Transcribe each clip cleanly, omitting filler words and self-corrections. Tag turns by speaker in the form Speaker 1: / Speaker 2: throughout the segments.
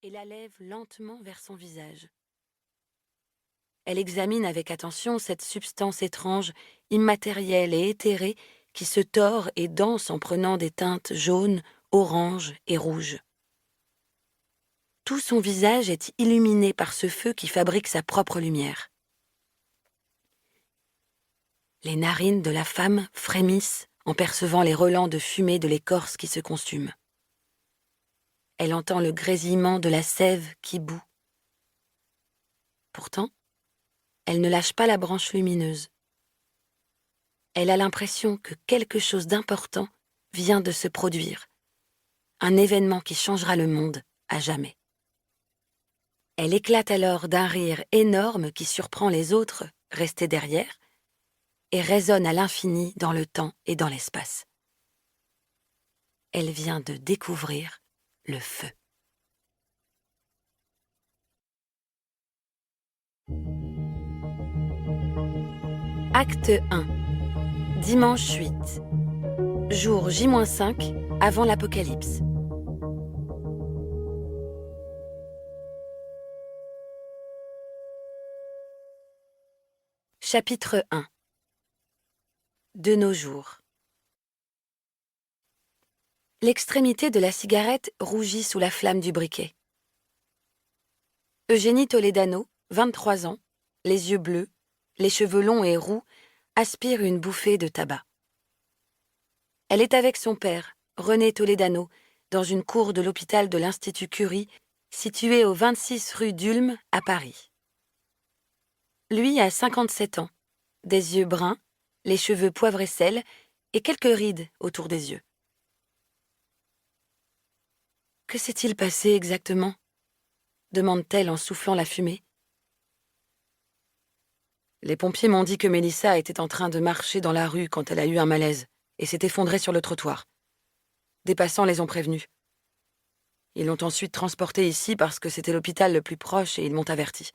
Speaker 1: et la lève lentement vers son visage. Elle examine avec attention cette substance étrange, immatérielle et éthérée qui se tord et danse en prenant des teintes jaunes, oranges et rouges. Tout son visage est illuminé par ce feu qui fabrique sa propre lumière. Les narines de la femme frémissent en percevant les relents de fumée de l'écorce qui se consume. Elle entend le grésillement de la sève qui bout. Pourtant, elle ne lâche pas la branche lumineuse. Elle a l'impression que quelque chose d'important vient de se produire, un événement qui changera le monde à jamais. Elle éclate alors d'un rire énorme qui surprend les autres, restés derrière, et résonne à l'infini dans le temps et dans l'espace. Elle vient de découvrir le feu. Acte 1. Dimanche 8. Jour J-5 avant l'apocalypse. Chapitre 1. De nos jours. L'extrémité de la cigarette rougit sous la flamme du briquet. Eugénie Toledano, 23 ans, les yeux bleus, les cheveux longs et roux, aspire une bouffée de tabac. Elle est avec son père, René Toledano, dans une cour de l'hôpital de l'Institut Curie, situé au 26 rue d'Ulm, à Paris. Lui a 57 ans, des yeux bruns, les cheveux poivre et sel, et quelques rides autour des yeux. « Que s'est-il passé exactement ?» demande-t-elle en soufflant la fumée. Les pompiers m'ont dit que Mélissa était en train de marcher dans la rue quand elle a eu un malaise et s'est effondrée sur le trottoir. Des passants les ont prévenus. Ils l'ont ensuite transportée ici parce que c'était l'hôpital le plus proche et ils m'ont averti.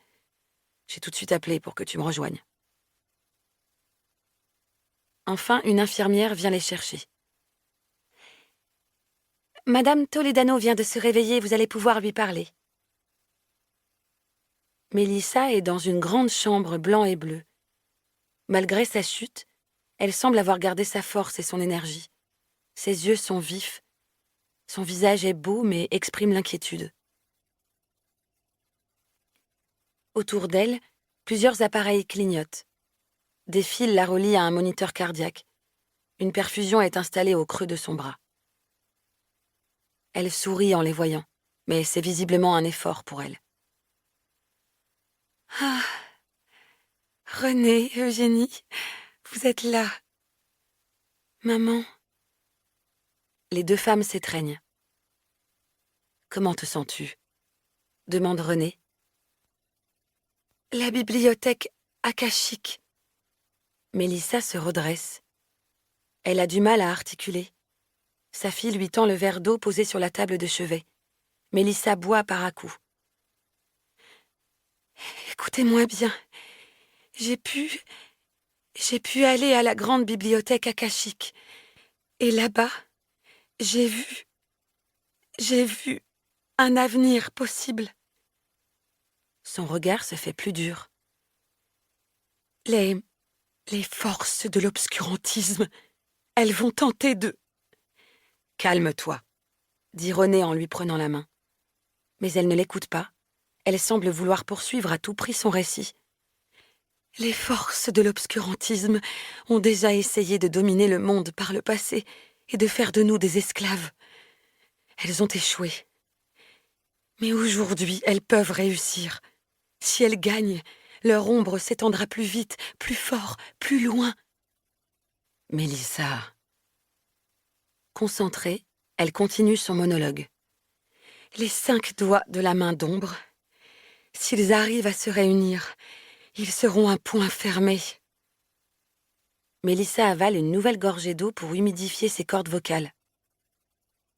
Speaker 1: J'ai tout de suite appelé pour que tu me rejoignes. Enfin, une infirmière vient les chercher. « Madame Toledano vient de se réveiller, vous allez pouvoir lui parler. » Mélissa est dans une grande chambre blanc et bleu. Malgré sa chute, elle semble avoir gardé sa force et son énergie. Ses yeux sont vifs. Son visage est beau mais exprime l'inquiétude. Autour d'elle, plusieurs appareils clignotent. Des fils la relient à un moniteur cardiaque. Une perfusion est installée au creux de son bras. Elle sourit en les voyant, mais c'est visiblement un effort pour elle. « Ah, René, Eugénie, vous êtes là. Maman. » Les deux femmes s'étreignent. « Comment te sens-tu » demande René. « La bibliothèque akashique. » Mélissa se redresse. Elle a du mal à articuler. Sa fille lui tend le verre d'eau posé sur la table de chevet. Mélissa boit par à-coups. « Écoutez-moi bien. J'ai pu aller à la grande bibliothèque akashique. Et là-bas, j'ai vu un avenir possible. » Son regard se fait plus dur. Les forces de l'obscurantisme, elles vont tenter de... « Calme-toi, » dit René en lui prenant la main. Mais elle ne l'écoute pas. Elle semble vouloir poursuivre à tout prix son récit. « Les forces de l'obscurantisme ont déjà essayé de dominer le monde par le passé et de faire de nous des esclaves. Elles ont échoué. Mais aujourd'hui, elles peuvent réussir. Si elles gagnent, leur ombre s'étendra plus vite, plus fort, plus loin. » Mélissa. Concentrée, elle continue son monologue. « Les 5 doigts de la main d'ombre, s'ils arrivent à se réunir, ils seront un point fermé. » Mélissa avale une nouvelle gorgée d'eau pour humidifier ses cordes vocales.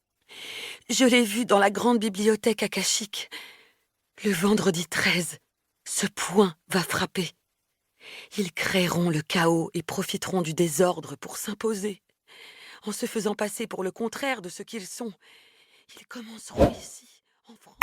Speaker 1: « Je l'ai vu dans la grande bibliothèque akashique. Le vendredi 13, ce point va frapper. Ils créeront le chaos et profiteront du désordre pour s'imposer. En se faisant passer pour le contraire de ce qu'ils sont, ils commenceront ici, en France.